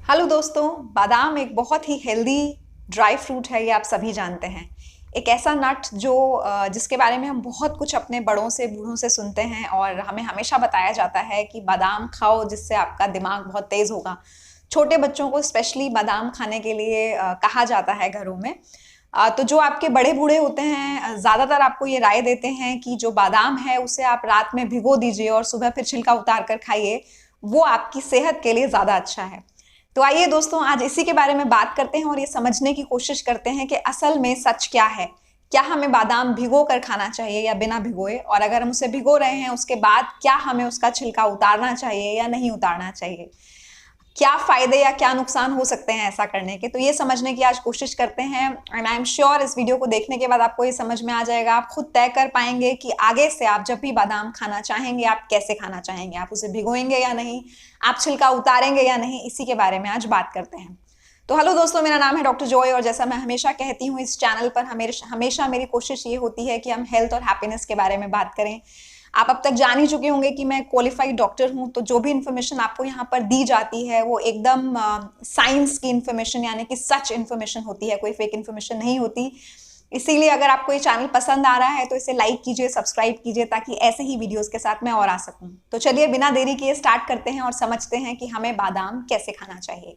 Hello दोस्तों। बादाम एक बहुत ही हेल्दी ड्राई फ्रूट है, ये आप सभी जानते हैं। एक ऐसा नट जो जिसके बारे में हम बहुत कुछ अपने बड़ों से बूढ़ों से सुनते हैं और हमें हमेशा बताया जाता है कि बादाम खाओ जिससे आपका दिमाग बहुत तेज होगा। छोटे बच्चों को स्पेशली बादाम खाने के लिए कहा जाता है घरों में। तो जो आपके बड़े बूढ़े होते हैं ज़्यादातर आपको ये राय देते हैं कि जो बादाम है उसे आप रात में भिगो दीजिए और सुबह फिर छिलका उतार कर खाइए, वो आपकी सेहत के लिए ज़्यादा अच्छा है। तो आइए दोस्तों, आज इसी के बारे में बात करते हैं और ये समझने की कोशिश करते हैं कि असल में सच क्या है। क्या हमें बादाम भिगो कर खाना चाहिए या बिना भिगोए, और अगर हम उसे भिगो रहे हैं उसके बाद क्या हमें उसका छिलका उतारना चाहिए या नहीं उतारना चाहिए। क्या फायदे या क्या नुकसान हो सकते हैं ऐसा करने के, तो ये समझने की आज कोशिश करते हैं। एंड आई एम श्योर इस वीडियो को देखने के बाद आपको ये समझ में आ जाएगा, आप खुद तय कर पाएंगे कि आगे से आप जब भी बादाम खाना चाहेंगे आप कैसे खाना चाहेंगे, आप उसे भिगोएंगे या नहीं, आप छिलका उतारेंगे या नहीं। इसी के बारे में आज बात करते हैं। तो हेलो दोस्तों, मेरा नाम है डॉक्टर जॉय और जैसा मैं हमेशा कहती हूँ इस चैनल पर हमेशा मेरी कोशिश ये होती है कि हम हेल्थ और हैप्पीनेस के बारे में बात करें। आप अब तक जान ही चुके होंगे कि मैं क्वालिफाइड डॉक्टर हूं, तो जो भी इंफॉर्मेशन आपको यहाँ पर दी जाती है वो एकदम साइंस की इंफॉर्मेशन यानी कि सच इंफॉर्मेशन होती है, कोई फेक इंफॉर्मेशन नहीं होती। इसीलिए अगर आपको ये चैनल पसंद आ रहा है तो इसे लाइक कीजिए, सब्सक्राइब कीजिए ताकि ऐसे ही वीडियोस के साथ मैं और आ सकूं। तो चलिए बिना देरी किए स्टार्ट करते हैं और समझते हैं कि हमें बादाम कैसे खाना चाहिए।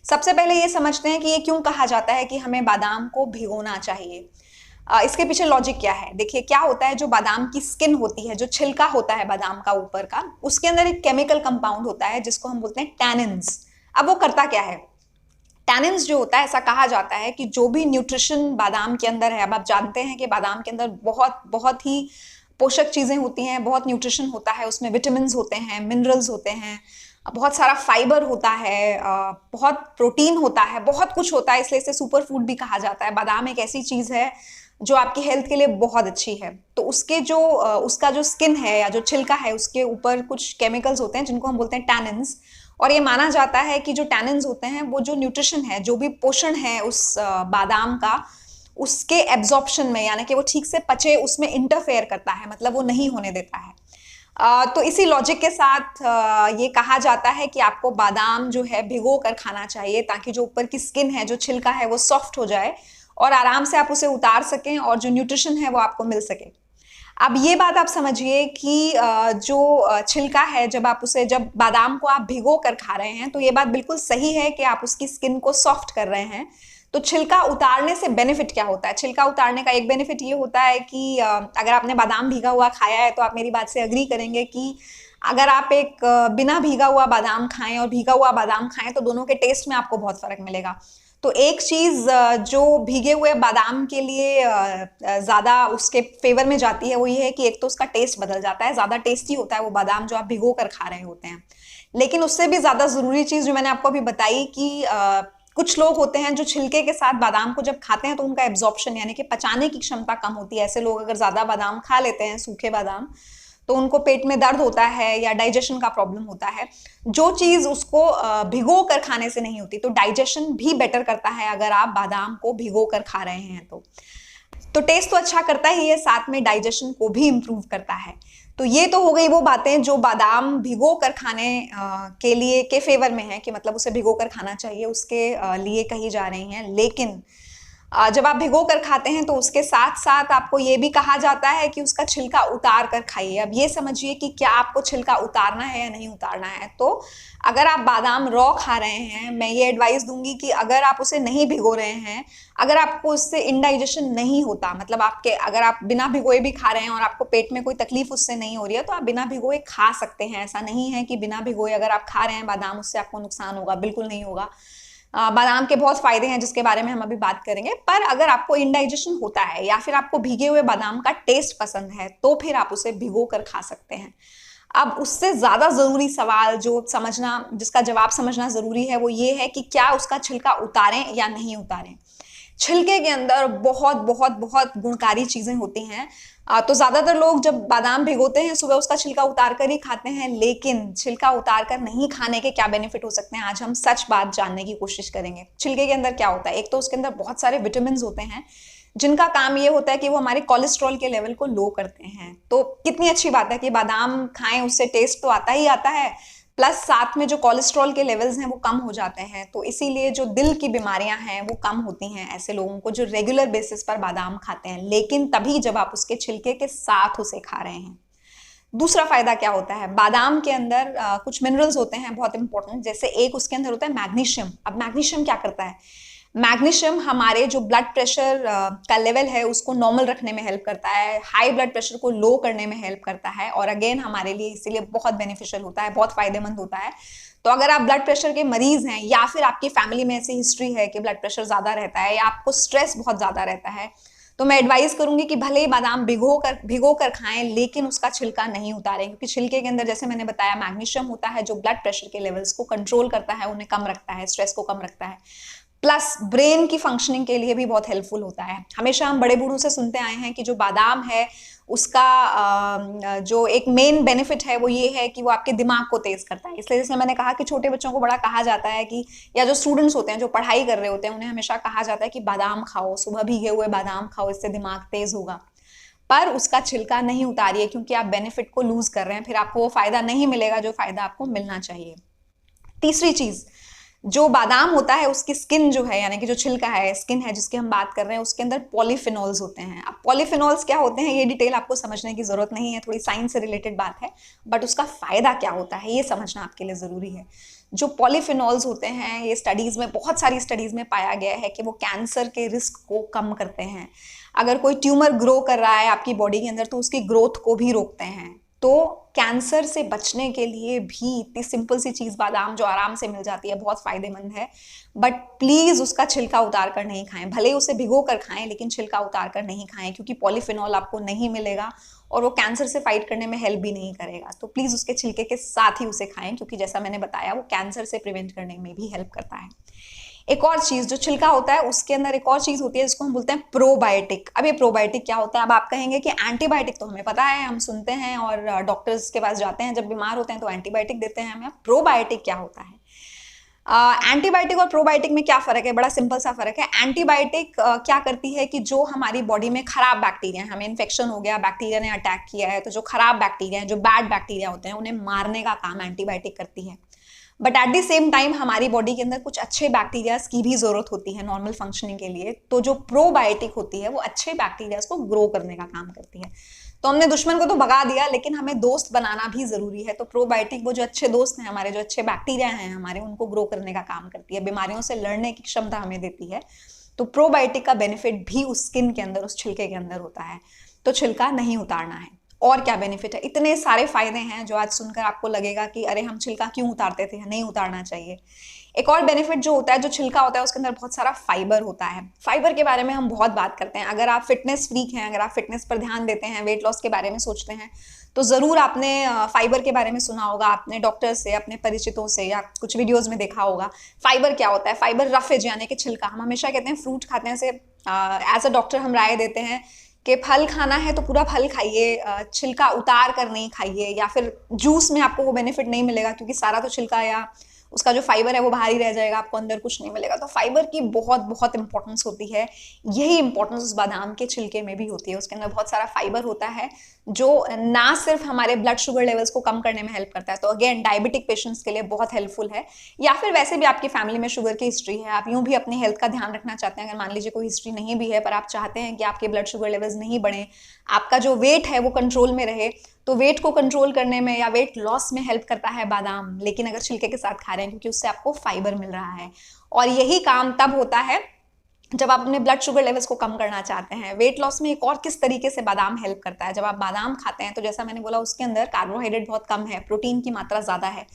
सबसे पहले ये समझते हैं कि ये क्यों कहा जाता है कि हमें बादाम को भिगोना चाहिए। इसके पीछे लॉजिक क्या है। देखिए क्या होता है, जो बादाम की स्किन होती है, जो छिलका होता है बादाम का ऊपर का, उसके अंदर एक केमिकल कंपाउंड होता है जिसको हम बोलते हैं टैनिन्स। अब वो करता क्या है, टैनिन्स जो होता है, ऐसा कहा जाता है कि जो भी न्यूट्रिशन बादाम के अंदर है, अब आप जानते हैं कि बादाम के अंदर बहुत बहुत ही पोषक चीजें होती हैं, बहुत न्यूट्रिशन होता है, उसमें विटामिन होते हैं, मिनरल्स होते हैं, बहुत सारा फाइबर होता है, बहुत प्रोटीन होता है, बहुत कुछ होता है, इसलिए इसे सुपर फूड भी कहा जाता है। बादाम एक ऐसी चीज है जो आपकी हेल्थ के लिए बहुत अच्छी है। तो उसके जो उसका जो स्किन है या जो छिलका है उसके ऊपर कुछ केमिकल्स होते हैं जिनको हम बोलते हैं टैनिन्स। और ये माना जाता है कि जो टैनिन्स होते हैं वो जो न्यूट्रिशन है, जो भी पोषण है उस बादाम का, उसके एब्जॉर्प्शन में यानी कि वो ठीक से पचे उसमें इंटरफेयर करता है, मतलब वो नहीं होने देता है। तो इसी लॉजिक के साथ ये कहा जाता है कि आपको बादाम जो है भिगो कर खाना चाहिए ताकि जो ऊपर की स्किन है, जो छिलका है, वो सॉफ्ट हो जाए और आराम से आप उसे उतार सकें और जो न्यूट्रिशन है वो आपको मिल सके। अब ये बात आप समझिए कि जो छिलका है, जब बादाम को आप भिगो कर खा रहे हैं तो ये बात बिल्कुल सही है कि आप उसकी स्किन को सॉफ्ट कर रहे हैं। तो छिलका उतारने से बेनिफिट क्या होता है? छिलका उतारने का एक बेनिफिट ये होता है कि अगर आपने बादाम भीगा हुआ खाया है तो आप मेरी बात से अग्री करेंगे कि अगर आप एक बिना भीगा हुआ बादाम खाएं और भीगा हुआ बादाम खाएं तो दोनों के टेस्ट में आपको बहुत फर्क मिलेगा। तो एक चीज जो भीगे हुए बादाम के लिए ज्यादा उसके फेवर में जाती है वो ये है कि एक तो उसका टेस्ट बदल जाता है, ज्यादा टेस्टी होता है वो बादाम जो आप भिगो कर खा रहे होते हैं। लेकिन उससे भी ज्यादा जरूरी चीज जो मैंने आपको अभी बताई कि कुछ लोग होते हैं जो छिलके के साथ बादाम को जब खाते हैं तो उनका एब्जॉर्प्शन यानी कि पचाने की क्षमता कम होती है। ऐसे लोग अगर ज्यादा बादाम खा लेते हैं, सूखे बादाम, तो उनको पेट में दर्द होता है या डाइजेशन का प्रॉब्लम होता है, जो चीज उसको भिगो कर खाने से नहीं होती। तो डाइजेशन भी बेटर करता है अगर आप बादाम को भिगो कर खा रहे हैं तो टेस्ट तो अच्छा करता ही है, साथ में डाइजेशन को भी इम्प्रूव करता है। तो ये तो हो गई वो बातें जो बादाम भिगो कर खाने के लिए के फेवर में है कि मतलब उसे भिगो कर खाना चाहिए, उसके लिए कही जा रही हैं। लेकिन जब आप भिगो कर खाते हैं तो उसके साथ साथ आपको ये भी कहा जाता है कि उसका छिलका उतार कर खाइए। अब ये समझिए कि क्या आपको छिलका उतारना है या नहीं उतारना है। तो अगर आप बादाम रॉ खा रहे हैं, मैं ये एडवाइस दूंगी कि अगर आप उसे नहीं भिगो रहे हैं, अगर आपको उससे इंडाइजेशन नहीं होता, मतलब अगर आप बिना भिगोए भी खा रहे हैं और आपको पेट में कोई तकलीफ उससे नहीं हो रही है तो आप बिना भिगोए खा सकते हैं। ऐसा नहीं है कि बिना भिगोए अगर आप खा रहे हैं बादाम उससे आपको नुकसान होगा, बिल्कुल नहीं होगा। बादाम के बहुत फायदे हैं जिसके बारे में हम अभी बात करेंगे। पर अगर आपको इंडाइजेशन होता है या फिर आपको भीगे हुए बादाम का टेस्ट पसंद है तो फिर आप उसे भिगो कर खा सकते हैं। अब उससे ज्यादा जरूरी सवाल जो समझना, जिसका जवाब समझना जरूरी है, वो ये है कि क्या उसका छिलका उतारें या नहीं उतारें। छिलके के अंदर बहुत बहुत बहुत गुणकारी चीजें होती हैं। तो ज्यादातर लोग जब बादाम भिगोते हैं सुबह उसका छिलका उतार कर ही खाते हैं, लेकिन छिलका उतार कर नहीं खाने के क्या बेनिफिट हो सकते हैं, आज हम सच बात जानने की कोशिश करेंगे। छिलके के अंदर क्या होता है, एक तो उसके अंदर बहुत सारे विटामिन होते हैं जिनका काम ये होता है कि वो हमारे कोलेस्ट्रॉल के लेवल को लो करते हैं। तो कितनी अच्छी बात है कि बादाम खाएं, उससे टेस्ट तो आता ही आता है, प्लस साथ में जो कोलेस्ट्रॉल के लेवल्स हैं वो कम हो जाते हैं, तो इसीलिए जो दिल की बीमारियां हैं वो कम होती हैं ऐसे लोगों को जो रेगुलर बेसिस पर बादाम खाते हैं, लेकिन तभी जब आप उसके छिलके के साथ उसे खा रहे हैं। दूसरा फायदा क्या होता है, बादाम के अंदर कुछ मिनरल्स होते हैं बहुत इंपॉर्टेंट, जैसे एक उसके अंदर होता है मैग्नीशियम। अब मैग्नीशियम क्या करता है, मैग्नीशियम हमारे जो ब्लड प्रेशर का लेवल है उसको नॉर्मल रखने में हेल्प करता है, हाई ब्लड प्रेशर को लो करने में हेल्प करता है, और अगेन हमारे लिए इसीलिए बहुत बेनिफिशियल होता है, बहुत फायदेमंद होता है। तो अगर आप ब्लड प्रेशर के मरीज हैं या फिर आपकी फैमिली में ऐसी हिस्ट्री है कि ब्लड प्रेशर ज्यादा रहता है या आपको स्ट्रेस बहुत ज्यादा रहता है, तो मैं एडवाइस करूंगी कि भले ही बादाम भिगो कर खाएं, लेकिन उसका छिलका नहीं उतारें, क्योंकि छिलके के अंदर जैसे मैंने बताया मैग्नीशियम होता है जो ब्लड प्रेशर के लेवल्स को कंट्रोल करता है, उन्हें कम रखता है, स्ट्रेस को कम रखता है, प्लस ब्रेन की फंक्शनिंग के लिए भी बहुत हेल्पफुल होता है। हमेशा हम बड़े बूढ़ों से सुनते आए हैं कि जो बादाम है उसका जो एक मेन बेनिफिट है वो ये है कि वो आपके दिमाग को तेज करता है। इसलिए जैसे मैंने कहा कि छोटे बच्चों को बड़ा कहा जाता है कि, या जो स्टूडेंट्स होते हैं जो पढ़ाई कर रहे होते हैं उन्हें हमेशा कहा जाता है कि बादाम खाओ, सुबह भीगे हुए बादाम खाओ, इससे दिमाग तेज होगा। पर उसका छिलका नहीं उतारिए, क्योंकि आप बेनिफिट को लूज कर रहे हैं, फिर आपको वो फायदा नहीं मिलेगा जो फायदा आपको मिलना चाहिए। तीसरी चीज, जो बादाम होता है उसकी स्किन जो है, यानी कि जो छिलका है, स्किन है जिसकी हम बात कर रहे हैं, उसके अंदर पॉलीफिनॉल्स होते हैं। अब पॉलीफिनॉल्स क्या होते हैं ये डिटेल आपको समझने की जरूरत नहीं है, थोड़ी साइंस से रिलेटेड बात है, बट उसका फायदा क्या होता है ये समझना आपके लिए जरूरी है। जो पॉलीफिनॉल्स होते हैं ये स्टडीज में, बहुत सारी स्टडीज में पाया गया है कि वो कैंसर के रिस्क को कम करते हैं। अगर कोई ट्यूमर ग्रो कर रहा है आपकी बॉडी के अंदर तो उसकी ग्रोथ को भी रोकते हैं। तो कैंसर से बचने के लिए भी इतनी सिंपल सी चीज बादाम जो आराम से मिल जाती है बहुत फायदेमंद है, बट प्लीज उसका छिलका उतार कर नहीं खाएं। भले उसे भिगो कर खाएं लेकिन छिलका उतार कर नहीं खाएं, क्योंकि पॉलीफिनॉल आपको नहीं मिलेगा और वो कैंसर से फाइट करने में हेल्प भी नहीं करेगा। तो प्लीज उसके छिलके के साथ ही उसे खाएं, क्योंकि जैसा मैंने बताया वो कैंसर से प्रिवेंट करने में भी हेल्प करता है। एक और चीज, जो छिलका होता है उसके अंदर एक और चीज होती है जिसको हम बोलते हैं प्रोबायोटिक। अब ये प्रोबायोटिक क्या होता है, अब आप कहेंगे कि एंटीबायोटिक तो हमें पता है, हम सुनते हैं और डॉक्टर्स के पास जाते हैं जब बीमार होते हैं तो एंटीबायोटिक देते हैं हमें। प्रोबायोटिक क्या होता है, एंटीबायोटिक और प्रोबायोटिक में क्या फर्क है, बड़ा सिंपल सा फर्क है। एंटीबायोटिक क्या करती है कि जो हमारी बॉडी में खराब बैक्टीरिया है, हमें इन्फेक्शन हो गया, बैक्टीरिया ने अटैक किया है, तो जो खराब बैक्टीरिया है, जो बैड बैक्टीरिया होते हैं, उन्हें मारने का काम एंटीबायोटिक करती है। But at the same time हमारी बॉडी के अंदर कुछ अच्छे बैक्टीरियाज की भी जरूरत होती है नॉर्मल फंक्शनिंग के लिए, तो जो प्रोबायोटिक होती है वो अच्छे बैक्टीरियाज को ग्रो करने का काम करती है। तो हमने दुश्मन को तो भगा दिया, लेकिन हमें दोस्त बनाना भी जरूरी है। तो प्रोबायोटिक वो जो अच्छे दोस्त हैं हमारे, जो अच्छे बैक्टीरिया हैं हमारे, उनको ग्रो करने का काम करती है, बीमारियों से लड़ने की क्षमता हमें देती है। तो प्रोबायोटिक का बेनिफिट भी उस स्किन के अंदर, उस छिलके के अंदर होता है। तो छिलका नहीं उतारना है। और क्या बेनिफिट है, इतने सारे फायदे हैं जो आज सुनकर आपको लगेगा कि अरे हम छिलका क्यों उतारते थे, नहीं उतारना चाहिए। एक और बेनिफिट जो होता है, जो छिलका होता है उसके अंदर बहुत सारा फाइबर होता है। फाइबर के बारे में हम बहुत बात करते हैं। अगर आप फिटनेस फ्रीक हैं, अगर आप फिटनेस पर ध्यान देते हैं, वेट लॉस के बारे में सोचते हैं, तो जरूर आपने फाइबर के बारे में सुना होगा, आपने डॉक्टर से, अपने परिचितों से या कुछ वीडियोज में देखा होगा। फाइबर क्या होता है, फाइबर रफेज यानी कि छिलका। हम हमेशा कहते हैं फ्रूट खाते हैं से एज अ डॉक्टर हम राय देते हैं कि फल खाना है तो पूरा फल खाइए, छिलका उतार कर नहीं खाइए, या फिर जूस में आपको वो बेनिफिट नहीं मिलेगा क्योंकि सारा तो छिलका या उसका जो फाइबर है वो बाहर ही रह जाएगा, आपको अंदर कुछ नहीं मिलेगा। तो फाइबर की बहुत बहुत इंपॉर्टेंस होती है। यही इंपॉर्टेंस उस बादाम के छिलके में भी होती है। उसके अंदर बहुत सारा फाइबर होता है जो ना सिर्फ हमारे ब्लड शुगर लेवल्स को कम करने में हेल्प करता है, तो अगेन डायबिटिक पेशेंट्स के लिए बहुत हेल्पफुल है, या फिर वैसे भी आपकी फैमिली में शुगर की हिस्ट्री है, आप यूं भी अपने हेल्थ का ध्यान रखना चाहते हैं, अगर मान लीजिए कोई हिस्ट्री नहीं भी है पर आप चाहते हैं कि आपके ब्लड शुगर लेवल्स नहीं बढ़े, आपका जो वेट है वो कंट्रोल में रहे, तो वेट को कंट्रोल करने में या वेट लॉस में हेल्प करता है बादाम, लेकिन अगर छिलके के साथ खा रहे हैं, क्योंकि उससे आपको फाइबर मिल रहा है। और यही काम तब होता है जब आप अपने ब्लड शुगर लेवल्स को कम करना चाहते हैं। वेट लॉस में एक और किस तरीके से बादाम हेल्प करता है, जब आप बादाम खाते हैं तो जैसा मैंने बोला उसके अंदर कार्बोहाइड्रेट बहुत कम है, प्रोटीन की मात्रा ज्यादा है,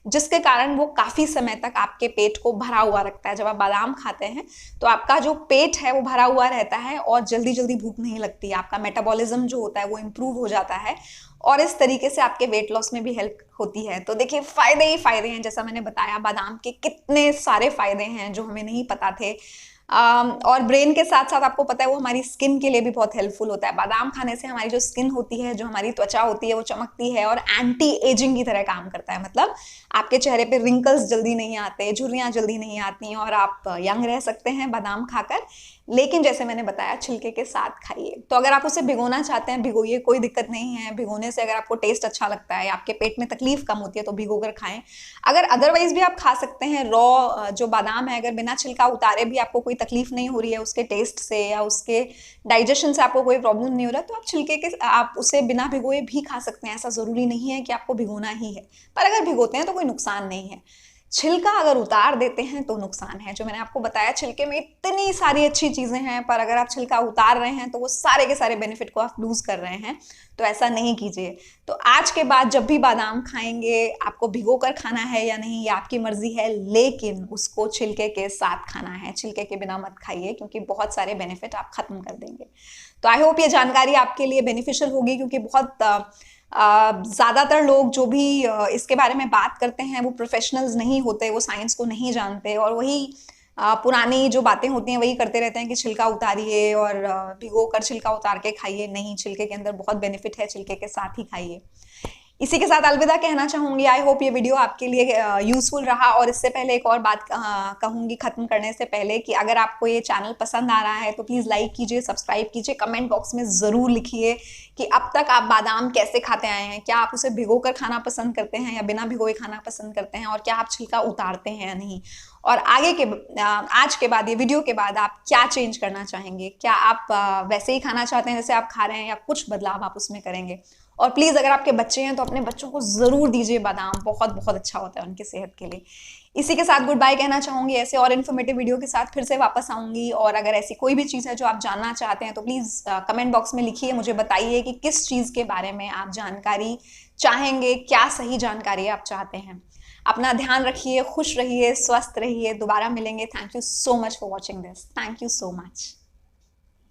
जिसके कारण वो काफी समय तक आपके पेट को भरा हुआ रखता है। जब आप बादाम खाते हैं तो आपका जो पेट है वो भरा हुआ रहता है और जल्दी जल्दी भूख नहीं लगती, आपका मेटाबॉलिज्म जो होता है वो इंप्रूव हो जाता है, और इस तरीके से आपके वेट लॉस में भी हेल्प होती है। तो देखिए फायदे ही फायदे हैं। जैसा मैंने बताया बादाम के कितने सारे फायदे हैं जो हमें नहीं पता थे। और ब्रेन के साथ साथ आपको पता है वो हमारी स्किन के लिए भी बहुत हेल्पफुल होता है। बादाम खाने से हमारी जो स्किन होती है, जो हमारी त्वचा होती है, वो चमकती है और एंटी एजिंग की तरह काम करता है। मतलब आपके चेहरे पे रिंकल्स जल्दी नहीं आते, झुर्रियां जल्दी नहीं आती और आप यंग रह सकते हैं बादाम खाकर। लेकिन जैसे मैंने बताया छिलके के साथ खाइए। तो अगर आप उसे भिगोना चाहते हैं भिगोइए, कोई दिक्कत नहीं है। भिगोने से अगर आपको टेस्ट अच्छा लगता है, आपके पेट में तकलीफ कम होती है तो भिगो कर खाएं। अगर अदरवाइज भी आप खा सकते हैं रॉ जो बादाम है, अगर बिना छिलका उतारे भी आपको कोई तकलीफ नहीं हो रही है उसके टेस्ट से या उसके डाइजेशन से आपको कोई प्रॉब्लम नहीं हो रहा, तो आप छिलके के आप उसे बिना भिगोए भी खा सकते हैं। ऐसा जरूरी नहीं है कि आपको भिगोना ही है, पर अगर भिगोते हैं तो कोई नुकसान नहीं है। छिलका अगर उतार देते हैं तो नुकसान है। जो मैंने आपको बताया छिलके में इतनी सारी अच्छी चीजें हैं, पर अगर आप छिलका उतार रहे हैं तो वो सारे के सारे बेनिफिट को आप लूज कर रहे हैं। तो ऐसा नहीं कीजिए। तो आज के बाद जब भी बादाम खाएंगे, आपको भिगो कर खाना है या नहीं ये आपकी मर्जी है, लेकिन उसको छिलके के साथ खाना है। छिलके के बिना मत खाइए, क्योंकि बहुत सारे बेनिफिट आप खत्म कर देंगे। तो आई होप ये जानकारी आपके लिए बेनिफिशियल होगी, क्योंकि बहुत ज़्यादातर लोग जो भी इसके बारे में बात करते हैं वो प्रोफेशनल्स नहीं होते, वो साइंस को नहीं जानते, और वही पुरानी जो बातें होती हैं वही करते रहते हैं कि छिलका उतारिए और भिगो कर छिलका उतार के खाइए। नहीं, छिलके के अंदर बहुत बेनिफिट है, छिलके के साथ ही खाइए। इसी के साथ अलविदा कहना चाहूंगी। आई होप ये वीडियो आपके लिए यूजफुल रहा। और इससे पहले एक और बात कहूंगी खत्म करने से पहले, कि अगर आपको ये चैनल पसंद आ रहा है तो प्लीज लाइक कीजिए, सब्सक्राइब कीजिए, कमेंट बॉक्स में जरूर लिखिए कि अब तक आप बादाम कैसे खाते आए हैं। क्या आप उसे भिगो कर खाना पसंद करते हैं या बिना भिगोए खाना पसंद करते हैं, और क्या आप छिलका उतारते हैं या नहीं, और आज के बाद, ये वीडियो के बाद आप क्या चेंज करना चाहेंगे। क्या आप वैसे ही खाना चाहते हैं जैसे आप खा रहे हैं, या कुछ बदलाव आप उसमें करेंगे। और प्लीज अगर आपके बच्चे हैं तो अपने बच्चों को जरूर दीजिए बादाम, बहुत बहुत अच्छा होता है उनकी सेहत के लिए। इसी के साथ गुड बाय कहना चाहूंगी। ऐसे और इन्फॉर्मेटिव वीडियो के साथ फिर से वापस आऊंगी। और अगर ऐसी कोई भी चीज़ है जो आप जानना चाहते हैं तो प्लीज कमेंट बॉक्स में लिखिए, मुझे बताइए कि किस चीज़ के बारे में आप जानकारी चाहेंगे, क्या सही जानकारी आप चाहते हैं। अपना ध्यान रखिए, खुश रहिए, स्वस्थ रहिए। दोबारा मिलेंगे। Thank you so much for watching this. Thank you so much.